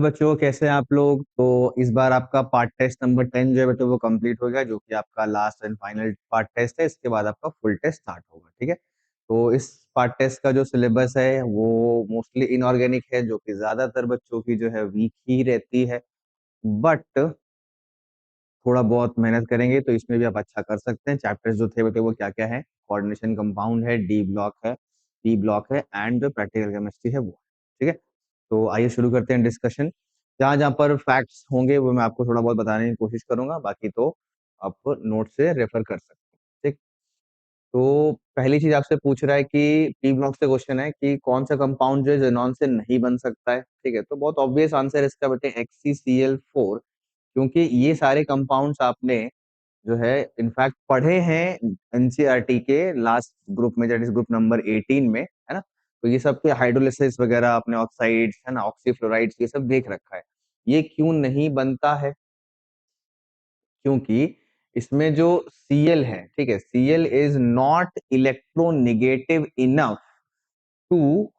बच्चों, कैसे हैं आप लोग। तो इस बार आपका पार्ट टेस्ट नंबर 10 जो है बेटा वो कंप्लीट हो गया, जो कि आपका last and final part test है। इसके बाद आपका फुल टेस्ट स्टार्ट होगा, ठीक है। तो इस पार्ट टेस्ट का जो सिलेबस है वो मोस्टली इनऑर्गेनिक है, जो कि ज्यादातर बच्चों की जो है वीक ही रहती है। बट थोड़ा बहुत मेहनत करेंगे तो इसमें भी आप अच्छा कर सकते हैं। चैप्टर्स जो थे बेटे वो क्या क्या है? कोऑर्डिनेशन कंपाउंड है, डी ब्लॉक है, पी ब्लॉक है, एंड जो प्रैक्टिकल केमिस्ट्री है वो है, ठीक है। तो आइए शुरू करते हैं डिस्कशन। जहाँ जहाँ पर फैक्ट्स होंगे वो मैं आपको थोड़ा बहुत बताने की कोशिश करूंगा, बाकी तो आप नोट से रेफर कर सकते हैं, ठीक। तो पहली चीज आपसे पूछ रहा है कि पी ब्लॉक से क्वेश्चन है कि कौन सा कंपाउंड जो है जेनॉन से नहीं बन सकता है, ठीक है। तो बहुत ऑब्वियस आंसर है इसका बेटे HCCl4, क्योंकि ये सारे कंपाउंड्स आपने जो है इनफैक्ट पढ़े हैं एनसीईआरटी के लास्ट ग्रुप में, दैट इज ग्रुप नंबर 18 में, है ना। तो ये सब के हाइड्रोलिसिस वगैरह अपने ऑक्साइड्स है ना, ऑक्सीफ्लोराइड्स, ये सब देख रखा है। ये क्यों नहीं बनता है? क्योंकि इसमें जो Cl है, ठीक है, Cl is not electronegative enough to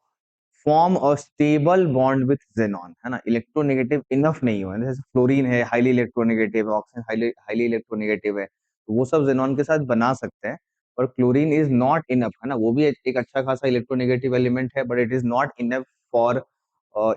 form a stable bond with xenon, है ना। इलेक्ट्रोनेगेटिव इनफ नहीं हुआ, जैसे फ्लोरीन है हाईली इलेक्ट्रोनेगेटिव है, ऑक्सीजन हाईली हाईली इलेक्ट्रोनेगेटिव है, तो वो सब xenon के साथ बना सकते हैं। और क्लोरीन इज नॉट इनफ, है ना, वो भी एक अच्छा खासा इलेक्ट्रोनेगेटिव एलिमेंट है, but it is not enough for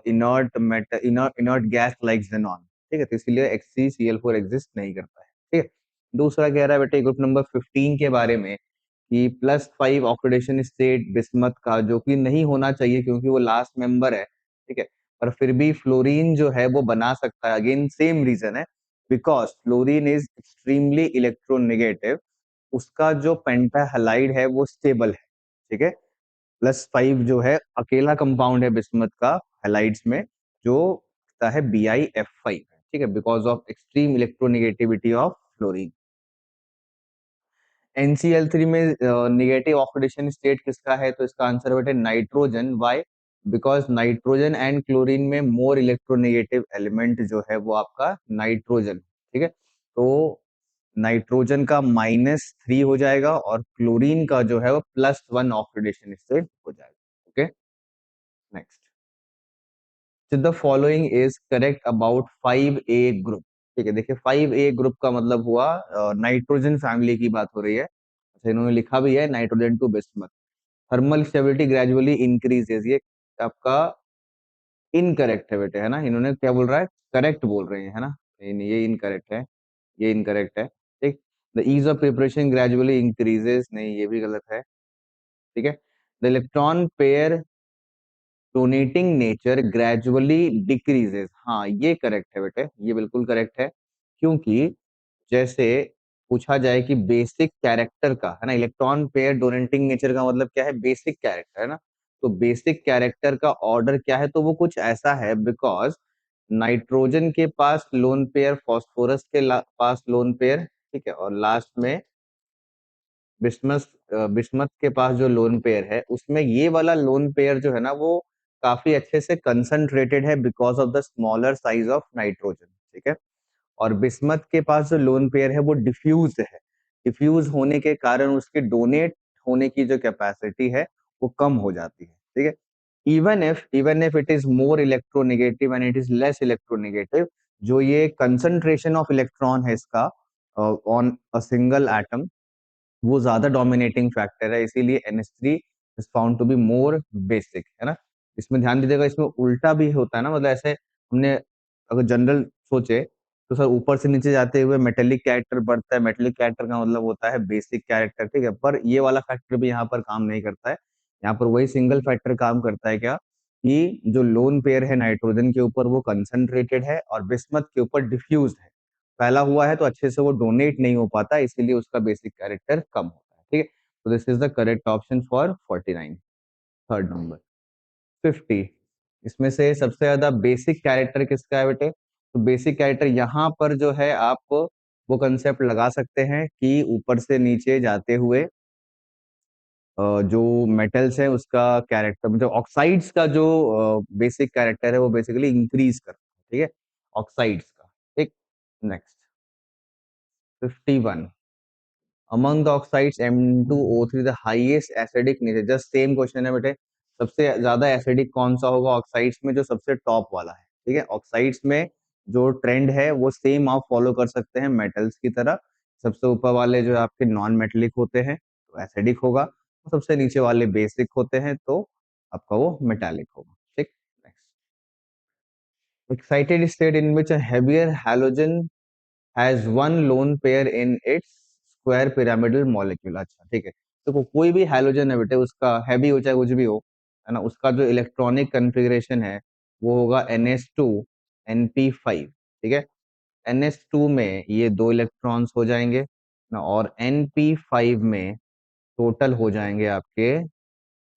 inert metal, inert gas like xenon, ठीक है। तो इसीलिए HCCl4 एग्जिस्ट नहीं करता है, ठीक है। दूसरा कह रहा है बेटे ग्रुप नंबर 15 के बारे में कि +5 ऑक्सीडेशन स्टेट बिस्मथ का, जो कि नहीं होना चाहिए क्योंकि वो लास्ट मेंबर है, ठीक है। पर फिर भी फ्लोरीन जो है वो बना सकता है। अगेन सेम रीजन है, because fluorine is extremely electronegative. उसका जो पेंटा हैलाइड है वो स्टेबल है, ठीक है। +5 जो है अकेला कंपाउंड है बिस्मथ का हैलाइड्स में, जो होता है BiF5, ठीक है, because of extreme electronegativity of fluorine. NCl3 में निगेटिव ऑक्सीडेशन स्टेट किसका है? तो इसका आंसर बेटे nitrogen. Why? Because nitrogen and chlorine में मोर इलेक्ट्रोनेगेटिव एलिमेंट जो है वो आपका नाइट्रोजन, ठीक है। तो नाइट्रोजन का -3 हो जाएगा और क्लोरीन का जो है वो +1 ऑक्सीडेशन स्टेट हो जाएगा, okay. Next, the following is correct about 5A group, ठीक है। देखिए 5A ग्रुप का मतलब हुआ नाइट्रोजन फैमिली की बात हो रही है। अच्छा, इन्होंने लिखा भी है nitrogen to bismuth. Thermal stability gradually increases, ये आपका इनकरेक्ट है बेटे, है ना। इन्होंने क्या बोल रहा है? करेक्ट बोल रहे हैं, है ना। नहीं नहीं, ये इनकरेक्ट है, ये इनकरेक्ट है, ठीक। The ease of preparation gradually increases, नहीं ये भी गलत है, ठीक है। The electron pair donating nature gradually decreases, हाँ ये करेक्ट है बेटे, ये बिल्कुल करेक्ट है। क्योंकि जैसे पूछा जाए कि बेसिक कैरेक्टर का, है ना, इलेक्ट्रॉन पेयर डोनेटिंग नेचर का मतलब क्या है? बेसिक कैरेक्टर, है ना। तो बेसिक कैरेक्टर का ऑर्डर क्या है? तो वो कुछ ऐसा है, बिकॉज नाइट्रोजन के पास लोन पेयर, फास्फोरस के पास लोन पेयर, ठीक है, और लास्ट में बिस्मथ, बिस्मथ के पास जो लोन पेयर है उसमें ये वाला लोन पेयर जो है ना वो काफी अच्छे से कंसंट्रेटेड है because of the smaller size of nitrogen, ठीक है। और बिस्मथ के पास जो लोन पेयर है वो डिफ्यूज है। डिफ्यूज होने के कारण उसके डोनेट होने की जो कैपेसिटी है वो कम हो जाती है, ठीक है। Even if it is more electronegative and it is less electronegative, जो ये कंसंट्रेशन ऑफ इलेक्ट्रॉन है इसका ऑन अ सिंगल एटम, वो ज्यादा डोमिनेटिंग फैक्टर है, इसीलिए NH3 is found to be more basic, है ना। इसमें ध्यान दीजिएगा, इसमें उल्टा भी होता है ना, मतलब ऐसे हमने अगर जनरल सोचे तो सर ऊपर से नीचे जाते हुए मेटेलिक कैरेक्टर बढ़ता है, मेटेलिक कैरेक्टर का मतलब होता है बेसिक कैरेक्टर, ठीक है। पर ये वाला फैक्टर भी यहाँ पर काम नहीं करता है। यहाँ पर वही सिंगल फैक्टर काम करता है, क्या कि जो लोन पेयर है नाइट्रोजन के ऊपर वो कंसंट्रेटेड है और बिस्मथ के ऊपर डिफ्यूज है, फैला हुआ है, तो अच्छे से वो डोनेट नहीं हो पाता, इसीलिए उसका बेसिक कैरेक्टर कम होता है, ठीक है। तो this is the correct option for 49, third number. 50, इसमें से सबसे ज्यादा बेसिक कैरेक्टर किसका है बेटे? तो बेसिक कैरेक्टर यहाँ पर जो है आप वो कंसेप्ट लगा सकते हैं कि ऊपर से नीचे जाते हुए जो मेटल्स है उसका कैरेक्टर, मतलब ऑक्साइड्स का जो बेसिक कैरेक्टर है वो बेसिकली इंक्रीज करता है, ठीक है, ऑक्साइड्स का, ठीक। Next, 51, among the oxides M2O3 the highest acidic nature, just same question है बेटे। सबसे ज्यादा एसिडिक कौन सा होगा ऑक्साइड्स में? जो सबसे टॉप वाला है, ठीक है। ऑक्साइड्स में जो ट्रेंड है वो सेम आप फॉलो कर सकते हैं मेटल्स की तरह। सबसे ऊपर वाले जो आपके नॉन मेटेलिक होते हैं तो एसिडिक होगा, और सबसे नीचे वाले बेसिक होते हैं तो आपका वो मेटालिक होगा। ठीक। Excited state in which a heavier halogen has one lone pair in its square pyramidal molecule। अच्छा ठीक है, तो कोई भी हैलोजन है बेटे, उसका हैवी हो चाहे कुछ भी हो, है ना, उसका जो इलेक्ट्रॉनिक कन्फिग्रेशन है वो होगा NH2 NP5। ठीक है। NH2 में ये दो इलेक्ट्रॉन्स हो जाएंगे ना, और NP5 में टोटल हो जाएंगे आपके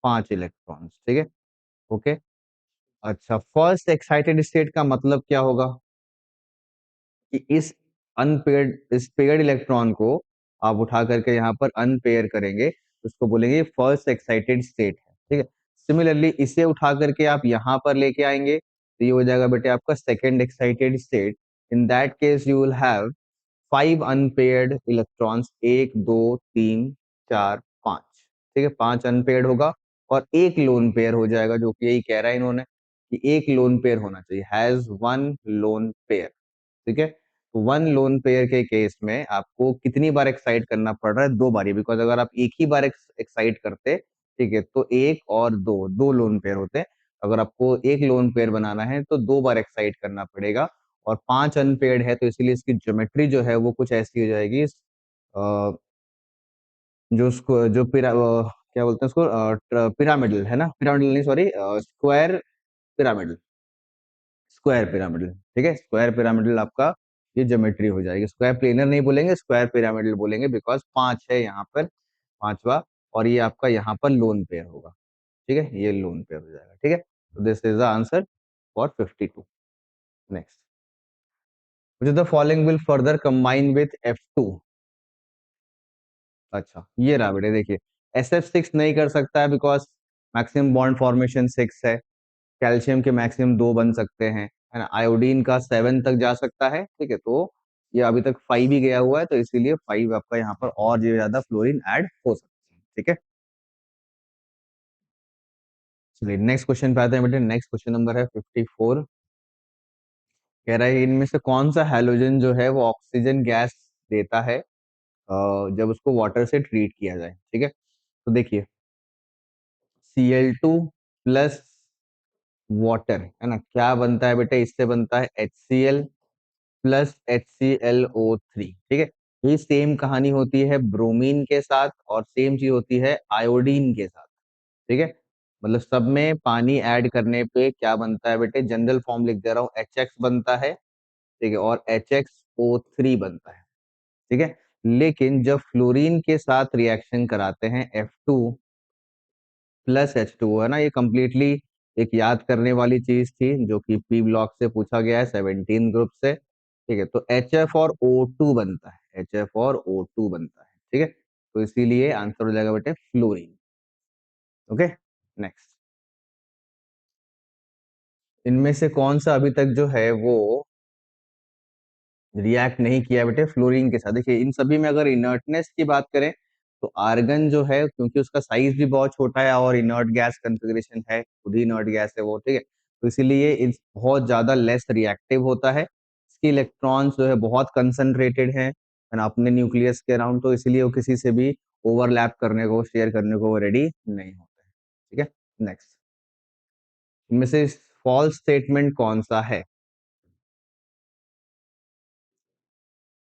5 इलेक्ट्रॉन्स। ठीक है। ओके। अच्छा, फर्स्ट एक्साइटेड स्टेट का मतलब क्या होगा कि इस अनपेयर्ड इस पेयर्ड इलेक्ट्रॉन को आप उठा करके यहाँ पर अनपेयर करेंगे, उसको बोलेंगे फर्स्ट एक्साइटेड स्टेट है। ठीक है। सिमिलरली इसे उठा करके आप यहाँ पर लेके आएंगे तो ये हो जाएगा बेटे आपका second excited state. In that case you will have 5 unpaired electrons, 1 2 3 4 5। ठीक है, 5 अनपेयर्ड होगा और एक लोन पेयर हो जाएगा, जो कि यही कह रहा है इन्होंने कि एक लोन पेयर होना चाहिए, हैज वन लोन पेयर। ठीक है। तो वन लोन पेयर के केस में आपको कितनी बार एक्साइट करना पड़ रहा है? 2 बार। बिकॉज अगर आप एक ही बार एक्साइट करते, ठीक है, तो एक और दो, दो लोन पेयर होते हैं। अगर आपको एक लोन पेयर बनाना है तो 2 बार एक्साइट करना पड़ेगा, और 5 अनपेयर्ड है तो इसीलिए इसकी ज्योमेट्री जो है वो कुछ ऐसी हो जाएगी। जो उसको जो क्या बोलते हैं उसको, पिरामिडल है ना, पिरामिडल नहीं, sorry, square pyramidal. Square pyramidal. ठीक है, स्क्वायर पिरामिडल आपका ये ज्योमेट्री हो जाएगी। स्क्वायर प्लेनर नहीं बोलेंगे, स्क्वायर पिरामिडल बोलेंगे, बिकॉज 5 है यहाँ पर, पांचवा, और ये आपका यहाँ पर लोन पेयर होगा। ठीक है, ये लोन पेयर हो जाएगा। ठीक है, तो this is the answer for 52। Next, which the following will further combine with F2। अच्छा, ये रहा बेटे, देखिए SF6 नहीं कर सकता है बिकॉज मैक्सिमम बॉन्ड फॉर्मेशन 6 है। कैल्शियम के मैक्सिमम 2 बन सकते हैं, है ना। आयोडीन का 7 तक जा सकता है। ठीक है, तो ये अभी तक 5 ही गया हुआ है, तो इसीलिए 5 आपका यहाँ पर और ये ज्यादा फ्लोरीन ऐड हो सकता है। ठीक है, चलिए नेक्स्ट क्वेश्चन पे आते हैं बेटे। नेक्स्ट क्वेश्चन नंबर है 54। कह रहा है इनमें से कौन सा हैलोजन जो है वो ऑक्सीजन गैस देता है जब उसको वाटर से ट्रीट किया जाए। ठीक है, तो देखिए Cl2 प्लस वाटर, है ना, क्या बनता है बेटे? इससे बनता है HCl प्लस HClO3। ठीक है, ये सेम कहानी होती है ब्रोमीन के साथ, और सेम चीज होती है आयोडीन के साथ। ठीक है, मतलब सब में पानी ऐड करने पे क्या बनता है बेटे? जनरल फॉर्म लिख दे रहा हूँ, HX बनता है। ठीक है, और HXO3 बनता है। ठीक है, लेकिन जब फ्लोरीन के साथ रिएक्शन कराते हैं F2 प्लस H2O, है ना, ये कंप्लीटली एक याद करने वाली चीज थी जो कि पी ब्लॉक से पूछा गया है, 17 ग्रुप से। ठीक है, तो HF और O2 बनता है, HF और O2 बनता है। ठीक है, तो इसीलिए आंसर हो जाएगा बेटे फ्लोरीन। ओके। नेक्स्ट, इनमें से कौन सा अभी तक जो है वो रिएक्ट नहीं किया बेटे फ्लोरीन के साथ? देखिए इन सभी में अगर इनर्टनेस की बात करें तो आर्गन जो है, क्योंकि उसका साइज भी बहुत छोटा है और इनर्ट गैस कन्फिग्रेशन है, खुद ही इनर्ट गैस है वो। ठीक है, तो इसीलिए इस बहुत ज्यादा लेस रिएक्टिव होता है। इसके इलेक्ट्रॉन्स जो है बहुत कंसंट्रेटेड है ना अपने न्यूक्लियस के अराउंड, तो इसीलिए वो किसी से भी ओवरलैप करने को, शेयर करने को रेडी नहीं होते हैं। ठीक है। नेक्स्ट, इनमें से फॉल्स स्टेटमेंट कौन सा है?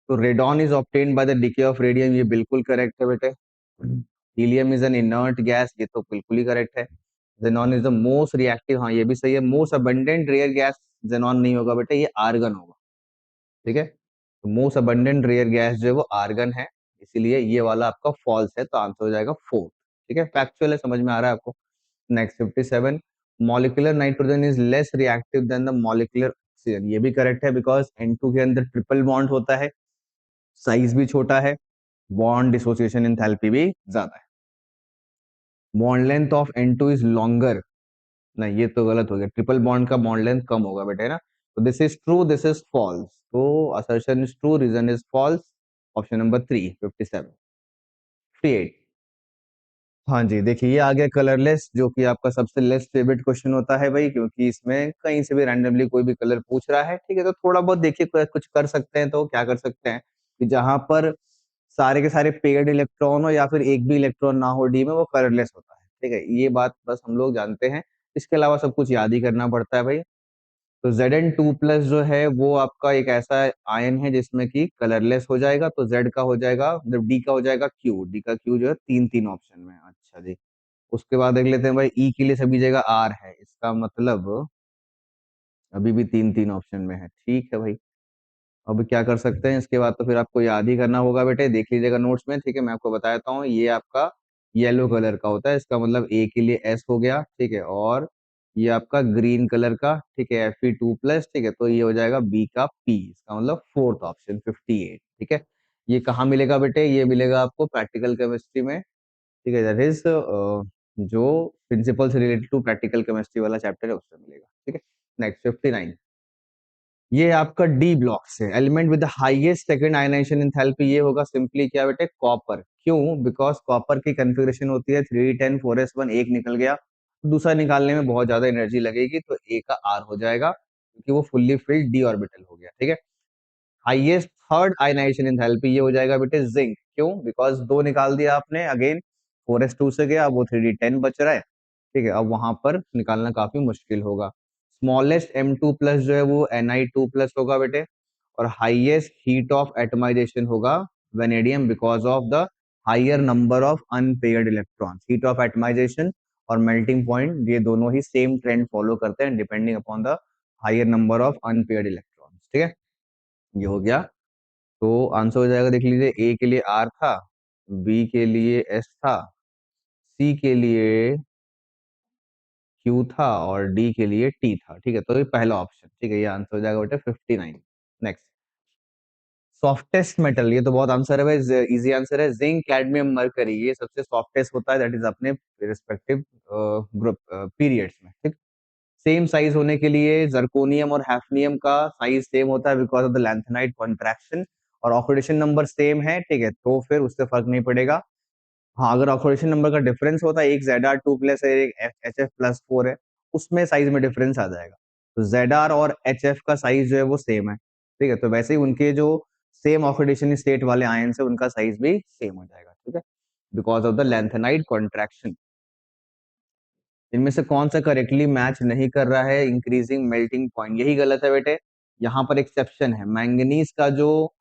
तो radon is obtained by the decay of radium, ये बिल्कुल करेक्ट है बेटे। Helium is an inert gas, ये तो बिल्कुल ही करेक्ट है। Xenon is the most reactive, हाँ ये भी सही है। Most abundant rare gas xenon नहीं होगा बेटे, ये आर्गन होगा। ठीक है, तो मोस्ट अबंडेंट रेयर गैस जो है वो आर्गन है, इसीलिए ये वाला आपका फॉल्स है, तो आंसर हो जाएगा 4। ठीक है, फैक्चुअल है, समझ में आ रहा है आपको। Next 57, molecular nitrogen is less reactive than the molecular oxygen, ये भी करेक्ट है बिकॉज N2 के अंदर ट्रिपल बॉन्ड होता है, साइज भी छोटा है, बॉन्ड डिसोसिएशन एंथैल्पी भी ज्यादा है। Bond length of N2 is longer, नहीं ये तो गलत हो गया, ट्रिपल बॉन्ड का बॉन्ड लेंथ कम होगा बेटे ना। तो this is true, this is false, तो assertion is true, reason is false. Option number 3, 57। 58, हाँ जी, देखिए ये आ गया कलरलेस, जो कि आपका सबसे लेस फेवरेट क्वेश्चन होता है भाई, क्योंकि इसमें कहीं से भी रैंडमली कोई भी कलर पूछ रहा है, ठीक है। तो थोड़ा बहुत देखिए कुछ कर सकते हैं, तो क्या कर सकते हैं कि जहां पर सारे के सारे पेयर्ड इलेक्ट्रॉन हो या फिर एक भी इलेक्ट्रॉन ना हो डी में, वो कलरलेस होता है, ठीक है। ये बात बस हम लोग जानते हैं, इसके अलावा सब कुछ याद ही करना पड़ता है भाई। तो Zn2+ जो है वो आपका एक ऐसा आयन है जिसमें कि कलरलेस हो जाएगा, तो Z का हो जाएगा, मतलब डी का हो जाएगा Q, डी का Q जो है तीन तीन ऑप्शन में। अच्छा जी, उसके बाद देख लेते हैं भाई, ई के लिए सभी जगह आर है, इसका मतलब अभी भी तीन तीन ऑप्शन में है, ठीक है भाई। अब क्या कर सकते हैं इसके बाद, तो फिर आपको याद ही करना होगा बेटे, देख लीजिएगा नोट्स में, ठीक है। मैं आपको बता देता हूँ, ये आपका येलो कलर का होता है, इसका मतलब ए के लिए एस हो गया, ठीक है। और ये आपका ग्रीन कलर का, ठीक है, Fe2+, ठीक है। तो ये हो जाएगा बी का पी, इसका मतलब फोर्थ ऑप्शन 58, ठीक है। ये कहाँ मिलेगा बेटे, ये मिलेगा आपको प्रैक्टिकल केमिस्ट्री में, ठीक है। दैट इज जो प्रिंसिपल से रिलेटेड टू प्रैक्टिकल केमिस्ट्री वाला चैप्टर है उसमें मिलेगा, ठीक है। नेक्स्ट 59, ये आपका डी ब्लॉक से element with the highest second ionization enthalpy, ये होगा सिंपली क्या बेटे, कॉपर। क्यों? बिकॉज कॉपर की कॉन्फ़िगरेशन होती है 3d10 4s1, एक निकल गया, दूसरा निकालने में बहुत ज्यादा एनर्जी लगेगी, तो ए का आर हो जाएगा, क्योंकि वो फुल्ली फिल्ड डी ऑर्बिटल हो गया, ठीक है। हाईएस्ट थर्ड आयनाइजेशन एंथैल्पी, ये हो जाएगा बेटे जिंक। क्यों? बिकॉज दो निकाल दिया आपने, अगेन 4s2 से गया, अब वो 3d10 बच रहा है, ठीक है। अब वहां पर निकालना काफी मुश्किल होगा। स्मॉलेस्ट M2+ जो है वो Ni2+ होगा बेटे, और हाईएस्ट हीट ऑफ एटमाइजेशन होगा vanadium, because of the higher number of unpaired electrons. Heat of atomization और मेल्टिंग पॉइंट, ये दोनों ही सेम ट्रेंड फॉलो करते हैं, depending upon the higher number of unpaired electrons, ठीक है। ये हो गया, तो आंसर हो जाएगा, देख लीजिए, ए के लिए आर था, बी के लिए एस था, सी के लिए क्यू था, और डी के लिए टी था, ठीक है। तो ये पहला ऑप्शन, ठीक है, ये आंसर हो जाएगा बेटा 59। नेक्स्ट, सॉफ्टेस्ट मेटल, ये तो बहुत आंसर है भाई, इजी आंसर है, जिंक कैडमियम मरकरी, ये सबसे सॉफ्टेस्ट होता है, दैट इज अपने रिस्पेक्टिव ग्रुप पीरियड्स में, ठीक। सेम साइज होने के लिए जर्कोनियम और हैफ्नियम का साइज सेम होता है, because of the lanthanide contraction, और ऑक्सीडेशन नंबर सेम है, ठीक है, तो फिर उससे फर्क नहीं पड़ेगा। हाँ, अगर ऑक्सीडेशन नंबर का डिफरेंस होता है, एक Zr2+ है, एक HF+4 है, उसमें साइज में डिफरेंस आ जाएगा। तो Zr और HF का साइज जो है वो सेम है, ठीक है। तो वैसे ही उनके जो सेम ऑक्सीडेशन स्टेट वाले आयन है, उनका साइज भी सेम हो जाएगा, ठीक है, because of the lanthanide contraction. इनमें से कौन सा करेक्टली मैच नहीं कर रहा है इंक्रीजिंग मेल्टिंग पॉइंट, यही गलत है बेटे। यहाँ पर एक्सेप्शन है, मैंगनीज का जो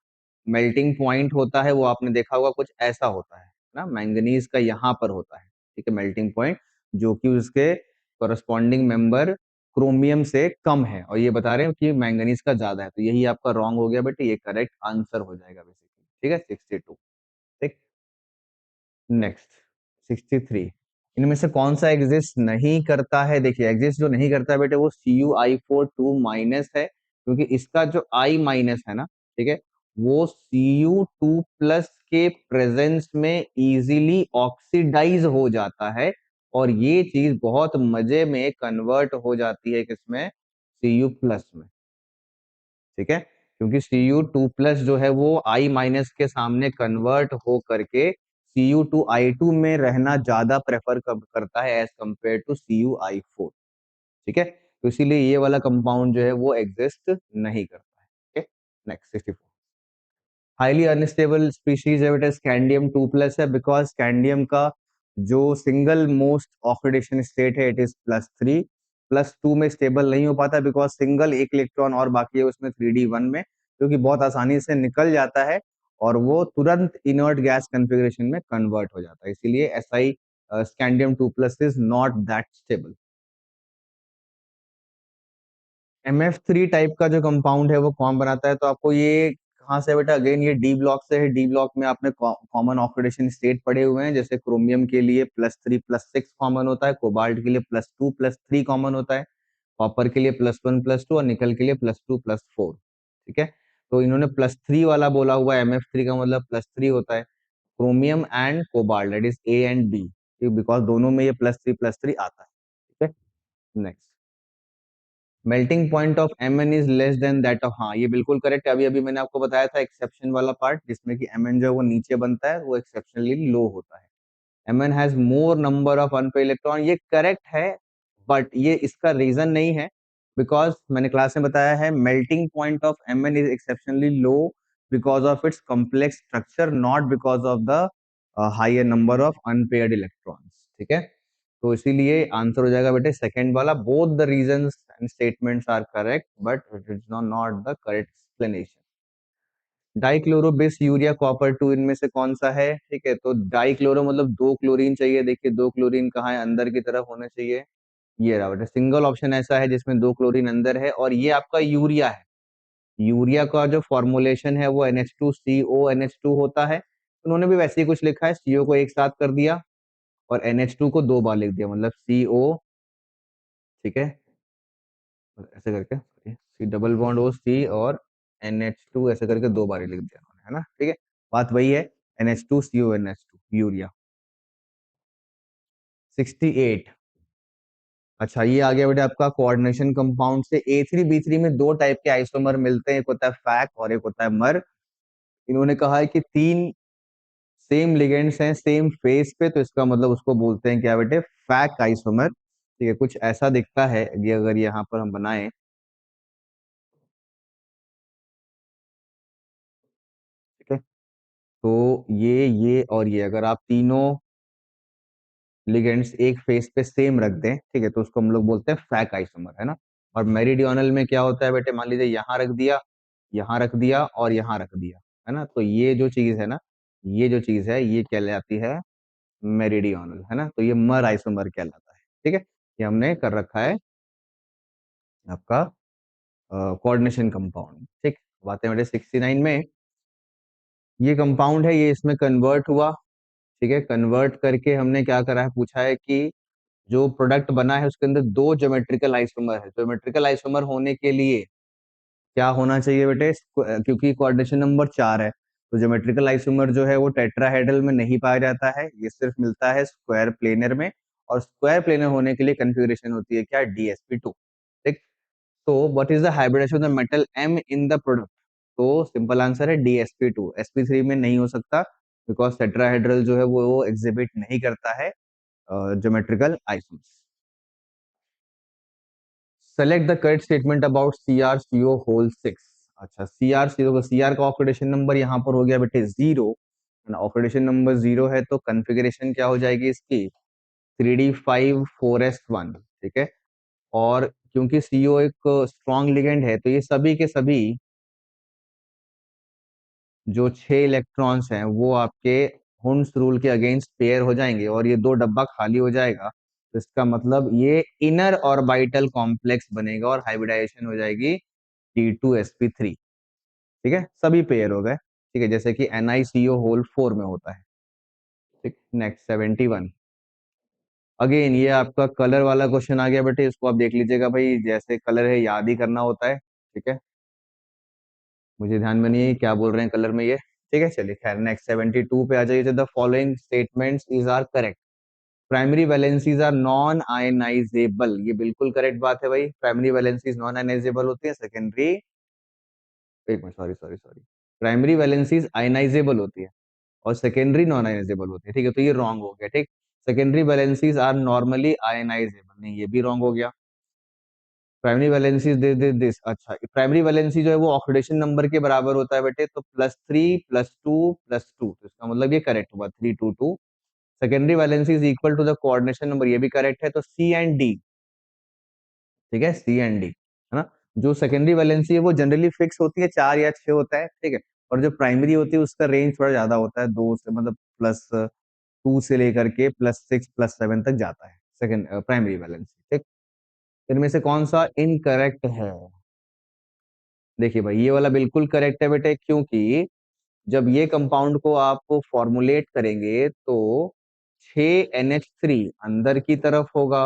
मेल्टिंग पॉइंट होता है वो आपने देखा होगा कुछ ऐसा होता है ना, मैंगनीज का यहाँ पर होता है, ठीक है, मेल्टिंग पॉइंट, जो कि उसके कोरस्पॉन्डिंग मेंबर क्रोमियम से कम है, और ये बता रहे हैं कि मैंगनीज का ज्यादा है, तो यही आपका रॉन्ग हो गया बेटे, ये करेक्ट आंसर हो जाएगा बेसिकली, ठीक है, 62, ठीक। नेक्स्ट 63, इनमें से कौन सा एग्जिस्ट नहीं करता है, देखिए एग्जिस्ट जो नहीं करता है बेटे, वो Cu2- है, क्योंकि इसका जो I- है ना, ठीक है, वो Cu2+ के प्रेजेंस में इजीली ऑक्सीडाइज हो जाता है, और ये चीज बहुत मजे में कन्वर्ट हो जाती है किसमें, Cu+ में, ठीक है। क्योंकि Cu2+ जो है वो I- के सामने कन्वर्ट हो करके Cu2I2 में रहना ज्यादा प्रेफर करता है एज कंपेयर टू Cu-I4, ठीक है। तो इसीलिए ये वाला कंपाउंड जो है वो एग्जिस्ट नहीं करता है, ठीक है। नेक्स्ट 64, हाईली अनस्टेबल स्पीशीज है बेटा, स्कैंडियम 2+ है, बिकॉज स्कैंडियम का जो सिंगल मोस्ट ऑक्सीडेशन स्टेट है, इट इज +3, +2 में स्टेबल नहीं हो पाता, बिकॉज सिंगल एक इलेक्ट्रॉन और बाकी है उसमें 3d1 में, जो कि बहुत आसानी से निकल जाता है, और वो तुरंत इनर्ट गैस कन्फिग्रेशन में कन्वर्ट हो जाता है, इसीलिए SI scandium 2+ is not that stable. MF3 type का जो कंपाउंड है वो कौन बनाता है, तो आपको ये कहाँ से बेटा, अगेन ये डी ब्लॉक से है, डी ब्लॉक में आपने कॉमन ऑक्सीडेशन स्टेट पढ़े हुए हैं, जैसे क्रोमियम के लिए +3+6 कॉमन होता है, कोबाल्ट के लिए +2+3 कॉमन होता है, कॉपर के लिए +1+2, और निकल के लिए +2+4, ठीक है। तो इन्होंने +3 वाला बोला हुआ है, MF3 का मतलब +3 होता है, chromium and cobalt, that is A and B, because दोनों में ये +3+3 आता है, ठीक है। Next, melting point of Mn is less than that of, हाँ ये बिल्कुल करेक्ट है, अभी अभी मैंने आपको बताया था एक्सेप्शन वाला पार्ट, जिसमें कि Mn जो है वो नीचे बनता है, वो एक्सेप्शनली लो होता है, Mn has more number of unpaired electron, ये करेक्ट है, बट ये इसका रीजन नहीं है, बिकॉज मैंने क्लास में बताया है melting point of Mn is exceptionally low because of its complex structure, not because of the higher number of unpaired electrons. ठीक है, तो इसीलिए आंसर हो जाएगा बेटे सेकंड वाला, both the reasons and statements are correct but it is not the correct explanation. Dichloro bis urea copper two, इनमें से कौन सा है? ठीक है, तो डाइक्लोरो मतलब दो क्लोरीन चाहिए, देखिए दो क्लोरीन कहाँ है, अंदर की तरफ होने चाहिए, ये रहा बेटा, सिंगल ऑप्शन ऐसा है जिसमें दो क्लोरीन अंदर है, और ये आपका यूरिया है। यूरिया का जो फॉर्मुलेशन है वो NH2CONH2 होता है, उन्होंने भी वैसे ही कुछ लिखा है, CO को एक साथ कर दिया और NH2 को दो बार लिख दिया, मतलब CO, ठीक है, ऐसे करके C double bond O, C और NH2 ऐसे करके दो बार ही लिख दिया उन्होंने, है ना, ठीक है, बात वही है, NH2CONH2 यूरिया। 68। अच्छा, ये आ गया बेटा आपका कोऑर्डिनेशन कंपाउंड से, A3B3 में दो टाइप के आइसोमर मिलते हैं, एक होता है फैक और एक होता है मर। इन्होंने कहा है कि तीन सेम लिगेंड्स हैं सेम फेस पे, तो इसका मतलब उसको बोलते हैं क्या बेटे, फैक आइसोमर। ठीक है, कुछ ऐसा दिखता है, ये अगर यहाँ पर हम बनाएं, ठीक है, तो ये और ये अगर आप तीनों लिगेंड्स एक फेस पे सेम रख दें, ठीक है, तो उसको हम लोग बोलते हैं फैक आइसोमर, है ना। और मेरिडियोनल में क्या होता है बेटे, मान लीजिए यहाँ रख दिया, यहाँ रख दिया और यहाँ रख दिया, है ना, तो ये जो चीज है ना, ये जो चीज है ये कहलाती है मेरिडियोनल, है ना, तो ये मर आइसोमर कहलाता है। ठीक है, ये हमने कर रखा है आपका कोऑर्डिनेशन कंपाउंड। ठीक, बातें बेटे 69 में, ये कंपाउंड है, ये इसमें कन्वर्ट हुआ, ठीक है, कन्वर्ट करके हमने क्या करा है, पूछा है कि जो प्रोडक्ट बना है उसके अंदर दो ज्योमेट्रिकल आइसोमर है, ज्योमेट्रिकल आइसोमर होने के लिए क्या होना चाहिए बेटे, क्योंकि कोऑर्डिनेशन नंबर 4 है, तो ज्योमेट्रिकल आइसोमर जो है वो टेट्राहेड्रल में नहीं पाया जाता है, ये सिर्फ मिलता है स्क्वायर प्लेनर में, और स्क्वायर प्लेनर होने के लिए कन्फिग्रेशन होती है क्या, DsP2। ठीक, तो what is the hybridization of the metal M in the product, तो सिंपल आंसर है DsP2, sp3 में नहीं हो सकता, बिकॉज टेट्राहेड्रल जो है वो एग्जिबिट नहीं करता है geometrical isomers. Select the correct statement about CrCO whole 6। अच्छा, CR का ऑक्सीडेशन नंबर यहाँ पर हो गया बेटे 0, ऑक्सीडेशन नंबर 0 है तो कन्फिग्रेशन क्या हो जाएगी इसकी, 3D5 4s1। ठीक है, और क्योंकि CO एक स्ट्रॉन्ग लिगेंड है, तो ये सभी के सभी जो 6 इलेक्ट्रॉन्स हैं वो आपके हुंस रूल के अगेंस्ट पेयर हो जाएंगे, और ये दो डब्बा खाली हो जाएगा, तो इसका मतलब ये इनर ऑर्बिटल कॉम्प्लेक्स बनेगा और हाइब्रिडाइजेशन हो जाएगी T2sp3। ठीक है, सभी पेयर हो गए, ठीक है, जैसे कि NiCO होल 4 में होता है। ठीक, नेक्स्ट 71। अगेन ये आपका कलर वाला क्वेश्चन आ गया बेटे, इसको आप देख लीजिएगा भाई, जैसे कलर है याद ही करना होता है। ठीक है, मुझे ध्यान में नहीं है क्या बोल रहे हैं कलर में ये। ठीक है, चलिए खैर, नेक्स्ट 72 पे आ जाइए, the following statements is are correct. Primary valencies are non ionizable, ये बिल्कुल करेक्ट बात है भाई, प्राइमरी वैलेंसीज नॉन आयनाइजेबल होती है, सेकेंडरी, एक minute, sorry sorry sorry, primary valencies ionizable होती है और सेकेंडरी नॉन आयनाइजेबल होती है। ठीक है, तो ये रॉन्ग हो गया। ठीक, secondary valencies are normally ionizable, नहीं, ये भी रॉन्ग हो गया। प्राइमरी वैलेंसी दे दे दिस, अच्छा, प्राइमरी वैलेंसी जो है वो ऑक्सीडेशन नंबर के बराबर होता है बेटे, तो +3 +2 +2, तो इसका मतलब ये करेक्ट हुआ 3 2 2। Secondary valency is equal to the coordination number, ये भी करेक्ट है, तो C and D। ठीक है, C and D, है ना। जो सेकेंडरी वैलेंसी है वो जनरली फिक्स होती है, 4 या 6 होता है, ठीक है, और जो प्राइमरी होती है उसका रेंज थोड़ा ज्यादा होता है, 2 से मतलब +2 से लेकर के +6 +7 तक जाता है सेकेंड प्राइमरी वैलेंसी। ठीक, इनमें से कौन सा इनकरेक्ट है? देखिए भाई, ये वाला बिल्कुल करेक्ट है बेटे, क्योंकि जब ये कंपाउंड को आप फॉर्मुलेट करेंगे तो 6NH3 अंदर की तरफ होगा,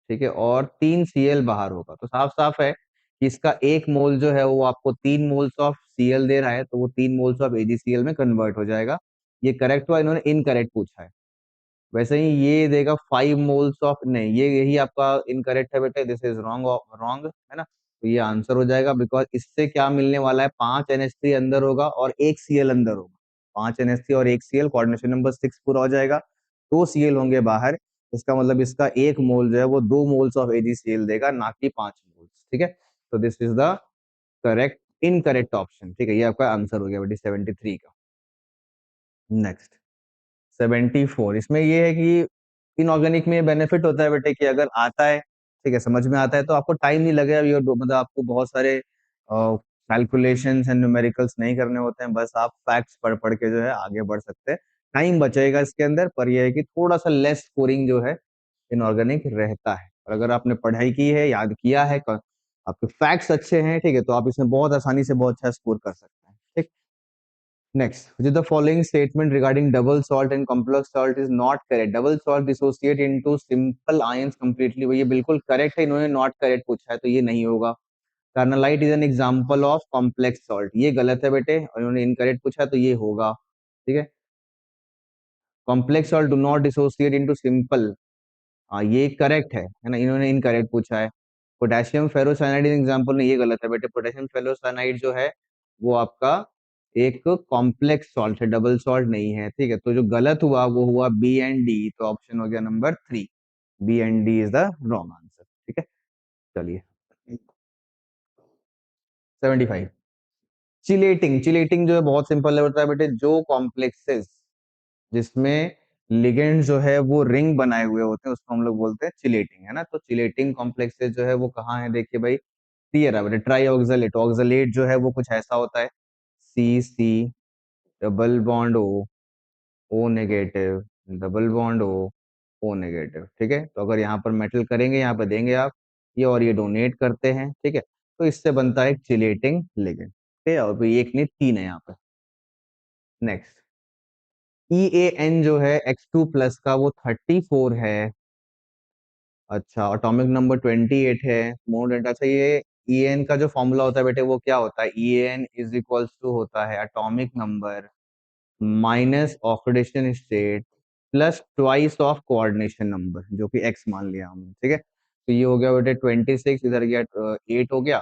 ठीक है, और 3Cl बाहर होगा, तो साफ साफ है कि इसका एक मोल जो है वो आपको 3 मोल्स ऑफ Cl दे रहा है, तो वो 3 मोल्स ऑफ AgCl में कन्वर्ट हो जाएगा। ये करेक्ट हुआ, इन्होंने इनकरेक्ट पूछा है। वैसे ही ये देगा 5 मोल्स ऑफ, नहीं, ये यही आपका इनकरेक्ट है बेटे, दिस इज रॉन्ग, रॉन्ग, है ना, तो ये आंसर हो जाएगा, बिकॉज इससे क्या मिलने वाला है, 5NH3 अंदर होगा और एक Cl अंदर होगा, 5 NH3 और 1 Cl, कोऑर्डिनेशन नंबर 6 पूरा हो जाएगा। 2 Cl होंगे बाहर, इसका मतलब इसका 1 मोल जो है वो 2 मोल्स ऑफ AgCl देगा, ना कि 5 मोल्स। ठीक है, तो this is the correct incorrect option. ठीक है, ये आपका आंसर हो गया बेटी 73 का। नेक्स्ट 74, इसमें ये है कि इनऑर्गेनिक में बेनिफिट होता है बेटे कि अगर आता है, ठीक है, समझ में आता है, तो आपको टाइम नहीं लगेगा, ये मतलब आपको बहुत सारे कैलकुलेशंस एंड न्यूमेरिकल्स नहीं करने होते हैं, बस आप फैक्ट्स पढ़ पढ़ के जो है आगे बढ़ सकते हैं। टाइम बचेगा इसके अंदर, पर यह है कि थोड़ा सा लेस स्कोरिंग जो है इनऑर्गेनिक रहता है। और अगर आपने पढ़ाई की है, याद किया है, आपके फैक्ट्स अच्छे हैं, ठीक है, तो आप इसमें बहुत आसानी से बहुत अच्छा स्कोर कर सकते हैं। ठीक। Next, which is the following statement regarding double salt and complex salt is not correct? Double salt dissociate into simple ions completely. वो ये बिल्कुल करेक्ट है, इन्होंने नॉट करेक्ट पूछा है तो ये नहीं होगा। Carnallite is an example of complex salt, ये गलत है बेटे, और इन्होंने इनकरेक्ट पूछा है तो ये होगा। ठीक है, complex salt do not dissociate into simple, हाँ ये करेक्ट है ना, इन्होंने इनकरेक्ट पूछा है। पोटेशियम फेरोसाइनाइड एग्जाम्पल नहीं, ये गलत है बेटे, पोटेशियम फेरोसाइनाइड जो है वो आपका एक कॉम्प्लेक्स सॉल्ट है, डबल सॉल्ट नहीं है। ठीक है, तो जो गलत हुआ वो हुआ B and D, तो ऑप्शन हो गया number 3, B and D is the wrong answer. ठीक है, चलिए 75, चिलेटिंग। चिलेटिंग जो है बहुत सिंपल है, होता है बेटे जो कॉम्प्लेक्सेस जिसमें लिगेंड जो है वो रिंग बनाए हुए होते हैं उसको हम लोग बोलते हैं चिलेटिंग, है ना। तो चिलेटिंग कॉम्प्लेक्सेस जो है वो कहाँ है, देखिए भाई, क्लियर है बेटे, ट्राई ऑक्सलेट। ऑक्सलेट जो है वो कुछ ऐसा होता है, C double bond O negative, double bond O negative. ठीक है, तो अगर यहाँ पर मेटल करेंगे, यहाँ पे देंगे आप ये, और ये डोनेट करते हैं, ठीक है, तो इससे बनता है चिलेटिंग लिगेंड। ठीक है, और एक नहीं 3 है यहाँ पे। नेक्स्ट, EAN जो है X2 प्लस का वो 34 है। अच्छा, एटॉमिक नंबर 28 है, मोर देन, अच्छा ये EAN का जो फॉर्मूला होता है बेटे वो क्या होता है, EAN इज इक्वल्स टू होता है atomic number minus oxidation state plus twice of coordination number, जो कि X मान लिया हमने। ठीक है, तो ये हो गया बेटे 26, इधर गया 8 हो गया,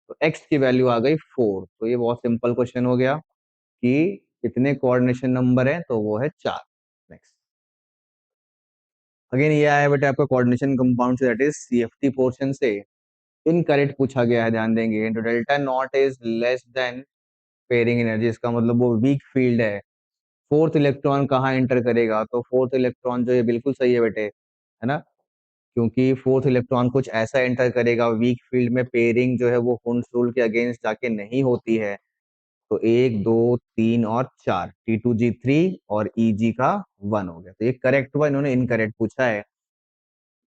तो X की वैल्यू आ गई 4। तो ये बहुत सिंपल क्वेश्चन हो गया कि कितने कोऑर्डिनेशन नंबर है, तो वो है 4। नेक्स्ट, अगेन ये आया बेटा आपका कोऑर्डिनेशन कंपाउंड से, दैट इज CFT पोर्शन से इनकरेक्ट पूछा गया है, ध्यान देंगे। तो delta not is less than pairing energy, इसका मतलब वो वीक फील्ड है। फोर्थ इलेक्ट्रॉन कहाँ एंटर करेगा, तो फोर्थ इलेक्ट्रॉन जो है बिल्कुल सही है बेटे, है ना, क्योंकि फोर्थ इलेक्ट्रॉन कुछ ऐसा एंटर करेगा वीक फील्ड में, पेयरिंग जो है वो हुंस रूल के अगेंस्ट जाके नहीं होती है। तो 1 2 3 और 4, T2G3 और EG का 1 हो गया, तो ये करेक्ट हुआ, इन्होंने इनकरेक्ट पूछा है।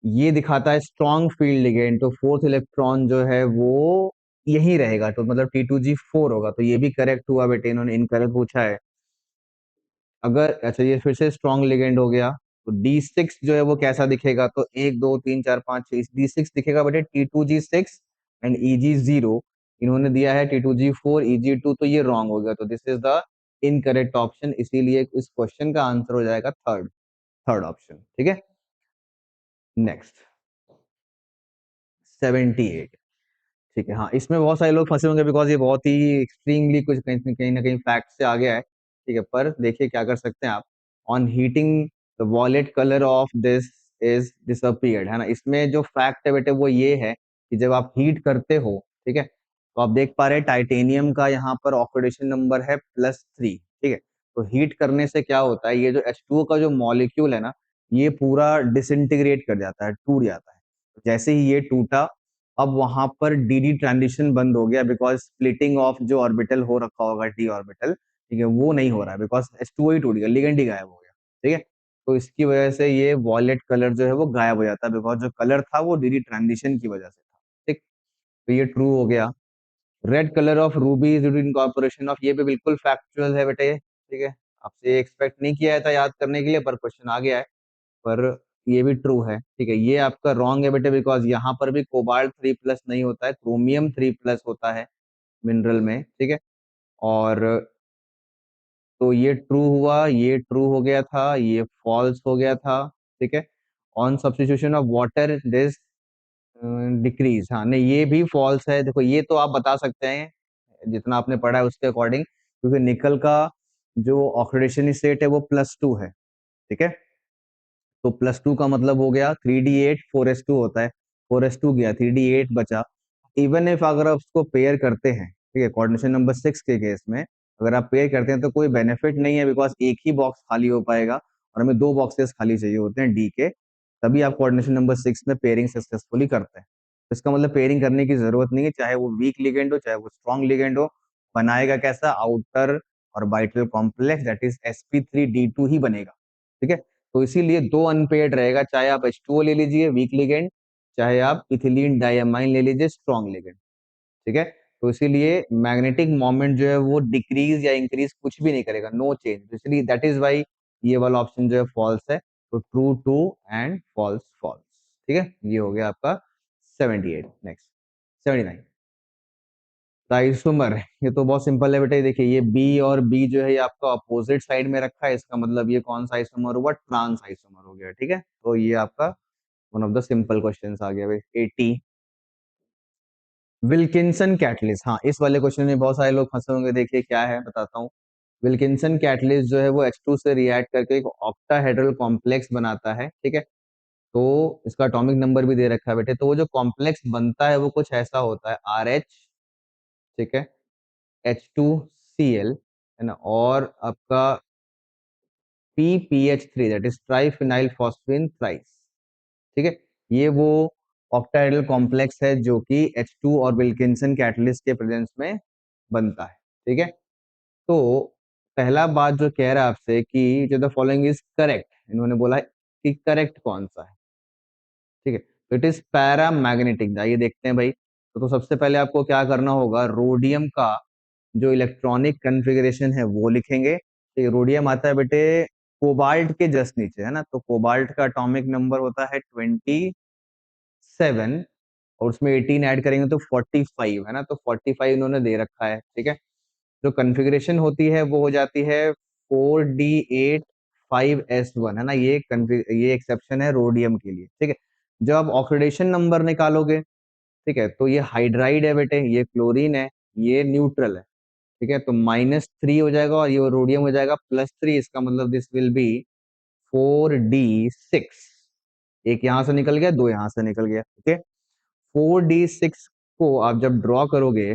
ये दिखाता है स्ट्रॉन्ग फील्ड लिगेंड, तो फोर्थ इलेक्ट्रॉन जो है वो यही रहेगा, तो मतलब T2G4 होगा, तो ये भी करेक्ट हुआ बेटे, इन्होंने इनकरेक्ट पूछा है। अगर अच्छा ये फिर से स्ट्रॉन्ग लिगेंड हो गया, तो D6 जो है वो कैसा दिखेगा, तो 1 2 3 4 5 6 D6 दिखेगा बेटे T2G6 एंड EG0, इन्होंने दिया है T2G4 EG2, तो ये रॉन्ग हो गया, तो this is the incorrect option, इसीलिए इस क्वेश्चन का आंसर हो जाएगा थर्ड, थर्ड ऑप्शन। ठीक है, नेक्स्ट 78, ठीक है, हाँ इसमें बहुत सारे लोग फंसे होंगे, बिकॉज ये बहुत ही एक्सट्रीमली कुछ कहीं ना कहीं फैक्ट से आ गया है। ठीक है, पर देखिए क्या कर सकते हैं आप, on heating the violet colour of this is disappeared, है ना। इसमें जो फैक्ट है बेटे वो ये है कि जब आप हीट करते हो, ठीक है, तो आप देख पा रहे हैं टाइटेनियम का यहाँ पर ऑक्सीडेशन नंबर है +3। ठीक है, तो हीट करने से क्या होता है, ये जो H2O का जो मॉलिक्यूल है ना, ये पूरा डिसइंटीग्रेट कर जाता है, टूट जाता है। जैसे ही ये टूटा, अब वहां पर डी ट्रांजिशन बंद हो गया, बिकॉज स्प्लिटिंग ऑफ जो ऑर्बिटल हो रखा होगा डी ऑर्बिटल, ठीक है, वो नहीं हो रहा है, बिकॉज H2O ही टूट गया, लिगेंड ही गायब हो गया। ठीक है, तो इसकी वजह से ये वॉलेट कलर जो है वो गायब हो जाता है, बिकॉज जो कलर था वो डी ट्रांजिशन की वजह से था। ठीक, तो ये ट्रू हो गया। Red colour of ruby due to incorporation of, ये भी बिल्कुल फैक्चुअल है बेटे। ठीक है, आपसे एक्सपेक्ट नहीं किया था याद करने के लिए, पर क्वेश्चन आ गया है, पर ये भी ट्रू है। ठीक है, ये आपका रॉन्ग है बेटे, बिकॉज यहाँ पर भी कोबाल्ट 3+ नहीं होता है, क्रोमियम 3+ होता है मिनरल में। ठीक है, और तो ये ट्रू हुआ, ये ट्रू हो गया था, ये फॉल्स हो गया था। ठीक है, on substitution of water this decrease, हाँ नहीं ये भी फॉल्स है। देखो ये तो आप बता सकते हैं जितना आपने पढ़ा है उसके अकॉर्डिंग, क्योंकि निकल का जो ऑक्सीडेशन स्टेट है वो +2 है, ठीक है। तो +2 का मतलब हो गया 3d8 4s2 होता है, 4s2 गया 3d8 बचा। इवन इफ अगर आप उसको पेयर करते हैं, ठीक है, कोऑर्डिनेशन नंबर 6 के केस में अगर आप पेयर करते हैं तो कोई बेनिफिट नहीं है, बिकॉज एक ही बॉक्स खाली हो पाएगा और हमें दो बॉक्सेस खाली चाहिए होते हैं डी के, तभी आप कोऑर्डिनेशन नंबर 6 में पेयरिंग सक्सेसफुली करते हैं। तो इसका मतलब पेयरिंग करने की जरूरत नहीं है, चाहे वो वीक लिगेंड हो चाहे वो स्ट्रॉन्ग लिगेंड हो, बनाएगा कैसा आउटर और बाइटल कॉम्प्लेक्स, दैट इज sp3d2 ही बनेगा, ठीक है। तो इसीलिए दो अनपेयर्ड रहेगा, चाहे आप H2O ले लीजिए वीक लिगेंड, चाहे आप इथिलीन डायमाइन ले लीजिए स्ट्रॉन्ग लिगेंड, ठीक है। तो इसीलिए मैग्नेटिक मोमेंट जो है वो डिक्रीज या इंक्रीज कुछ भी नहीं करेगा, नो चेंज, तो इसलिए दैट इज वाई ये वाला ऑप्शन जो है फॉल्स है। तो true true and false false, ठीक है। ये हो गया आपका 78। नेक्स्ट 79, तो आइसोमर, ये तो बहुत सिंपल है बेटा, देखिए ये बी और बी जो है ये आपका अपोजिट साइड में रखा है, इसका मतलब ये कौन सा आइसोमर हुआ, ट्रांस आइसोमर हो गया, ठीक है। तो ये आपका one of the simple questions आ गया भाई। 80, विल्किंसन कैटलिस्ट, हाँ इस वाले क्वेश्चन में बहुत सारे लोग फंसे होंगे, देखिए क्या है बताता हूँ। विल्किंसन कैटलिस्ट जो है वो H2 से रिएक्ट करके एक ऑक्टाहेड्रल कॉम्प्लेक्स बनाता है, ठीक है। तो इसका एटॉमिक नंबर भी दे रखा है बेटे, तो वो जो कॉम्प्लेक्स बनता है वो कुछ ऐसा होता है RH, ठीक है, H2Cl, है ना, और आपका PPH3 that is triphenyl phosphine thrice, ठीक है। ये वो ऑक्टाहेड्रल कॉम्प्लेक्स है जो कि H2 और विल्किंसन कैटलिस्ट के प्रेजेंस में बनता है, ठीक है। तो पहला बात जो कह रहा है आपसे कि जो द फॉलोइंग इज करेक्ट, इन्होंने बोला है कि करेक्ट कौन सा है, ठीक है। तो इट इज पैरामैग्नेटिक, आइए देखते हैं भाई। तो सबसे पहले आपको क्या करना होगा, रोडियम का जो इलेक्ट्रॉनिक कन्फिग्रेशन है वो लिखेंगे, ठीक है। रोडियम आता है बेटे कोबाल्ट के जस्ट नीचे, है ना, तो कोबाल्ट का एटॉमिक नंबर होता है 27, और उसमें 18 ऐड करेंगे तो 45, है ना, तो 45 इन्होंने दे रखा है, ठीक है। जो कन्फिग्रेशन होती है वो हो जाती है 4d8 5s1, है ना, ये एक्सेप्शन है रोडियम के लिए, ठीक है। जब आप ऑक्सीडेशन नंबर निकालोगे, ठीक है, तो ये हाइड्राइड है बेटे, ये क्लोरीन है, ये न्यूट्रल है, ठीक है। तो -3 हो जाएगा और ये रोडियम हो जाएगा +3, इसका मतलब दिस विल बी 4d6, एक यहां से निकल गया, दो यहां से निकल गया, ओके। 4d6 को आप जब ड्रॉ करोगे